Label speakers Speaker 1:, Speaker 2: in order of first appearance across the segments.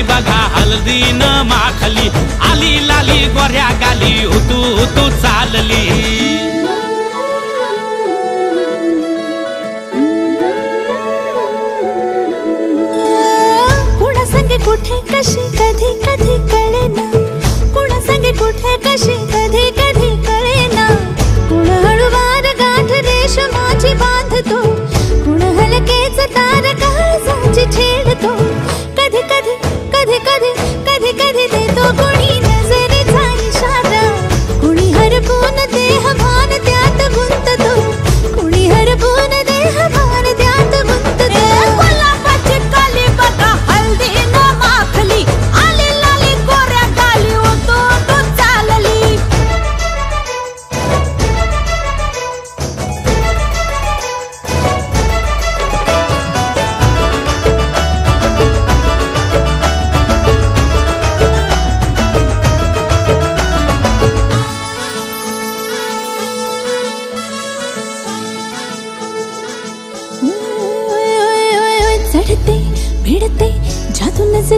Speaker 1: बघा हल्दीन माखली आली लाली गोऱ्या गाली उतू उतू चालली।
Speaker 2: कुणा संगे कुठे कशी कधी कधी कळेना, कुणा संगे कुठे कशी कधी कधी कळेना। कुण हळूवार गाठ रेशमाची बांधतो, कुण हलकेच तार काळजाची छेडतो। कधी कधी कधी कधी कधी कधी देतो कुणी नजरेचा इशारा, कुणी हरपून देह भान त्यात गुंततो, कुणी हरपून देह भान त्यात गुंततो। गुलाबाची काली बघा हल्दी न माखली आली लाली गोऱ्या गाली उतू उतू चालली।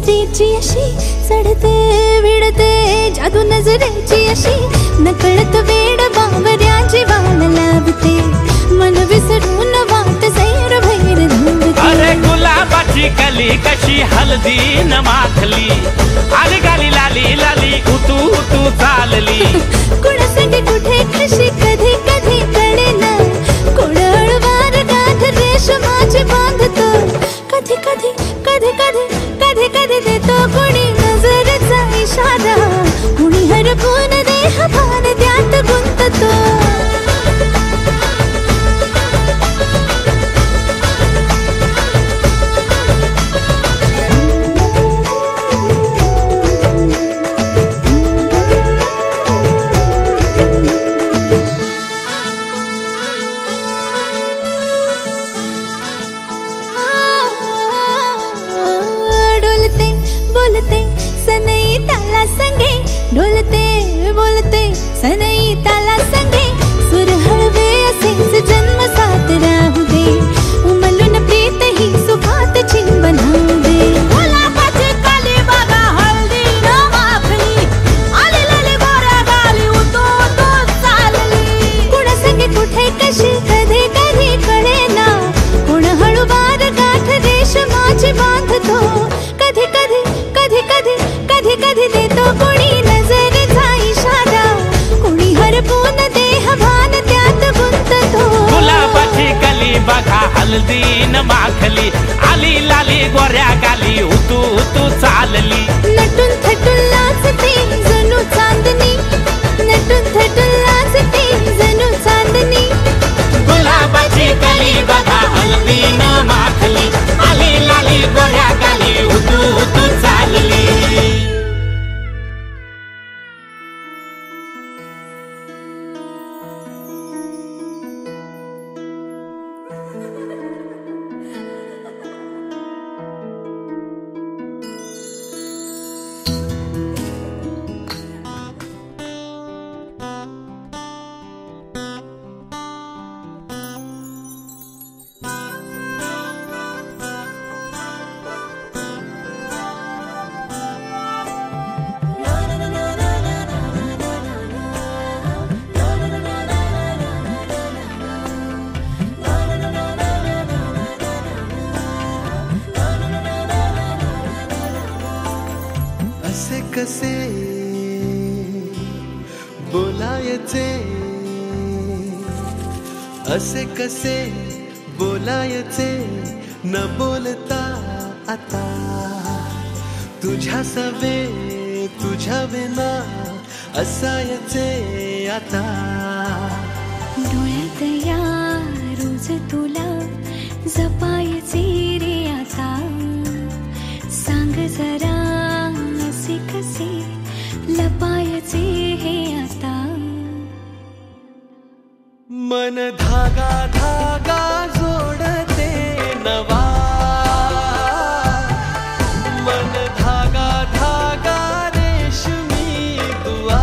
Speaker 2: मजेची अशी चढते विडते जादू नजरेची अशी नकळत वेड बावऱ्या जीवाला लावते मन विसरून वाट सैर भैर धावते
Speaker 1: अरे गुलाबाची कली कशी हळदी न माखली आली गाली लाली लाली उतू उतू चालली
Speaker 2: कुणासाठी कुठे कशी कधी कधी कळेना कोण हळवार गाठ रेशमाची बांधतो कधी कधी कधी कधी कधी कधी देतो कोणी नजरेचा इशारा कुणी हरपून देह भान त्यात गुंततो डोलते बोलते सनई ताला संगे सुर हळवे असेच जन्म साथ राहू दे उमलून प्रीत ही सुखात चिन बनावू दे गुलाबाची काली बघा हळदी न माखली आली लाली गोऱ्या गाली उतू उतू चालली कुणा संगे कुठे कशी कधी कधी कळेना कोण हळूवार गाठ रेशमाची बांधतो कधी कधी कधी कधी कधी कधी देतो कोणी
Speaker 1: गुलाबाची कली बघा हळदी न माखली आली लाली गोऱ्या गाली उतू उतू चालली
Speaker 2: नटून थटून लाजते जणू चांदणी नटून थटून लाजते जणू चांदणी
Speaker 1: गुलाबाची कली बघा हळदी न माखली आली लाली गोऱ्या गाली उतू उतू चालली
Speaker 3: कसे बोलायचे असे कसे बोलायचे न बोलता आता तुझ्या सवे तुझ्या विना असायचे आता
Speaker 2: डोळ्यात या रोज तुला जपायचे रे आता सांग जरा असे कसे लपायचे हे आता
Speaker 3: मन धागा धागा जोडते नवा मन धागा धागा रेशमी दुआ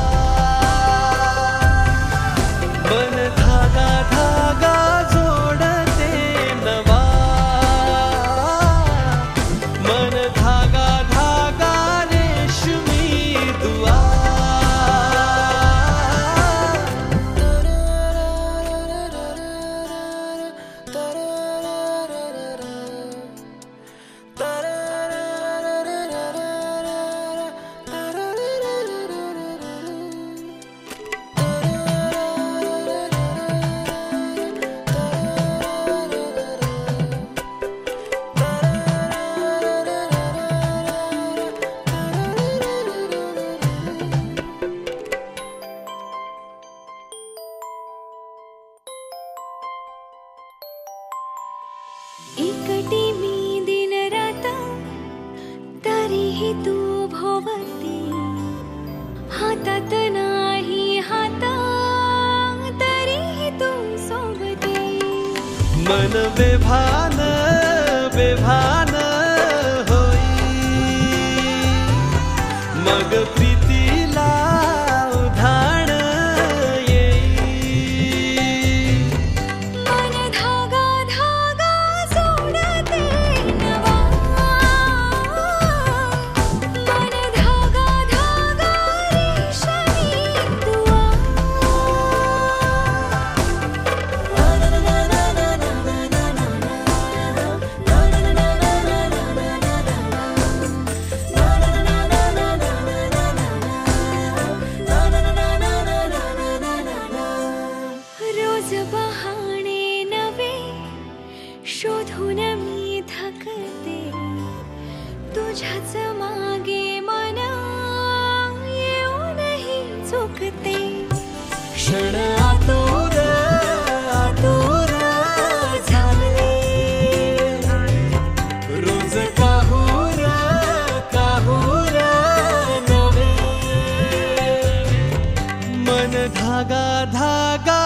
Speaker 3: मन धागा धागा जोडते नवा मन धागा धागा रेशमी दुआ
Speaker 2: एकटी मी दिन रात तरीही तू भोवती हातात नाही हात तरीही तू सोबती
Speaker 3: मन बेभान बेभान होई मग प्रीतीला उधाण
Speaker 2: चुकते
Speaker 3: क्षण आतुर आतुर झाले रोज काहूर काहूर नवे मन धागा धागा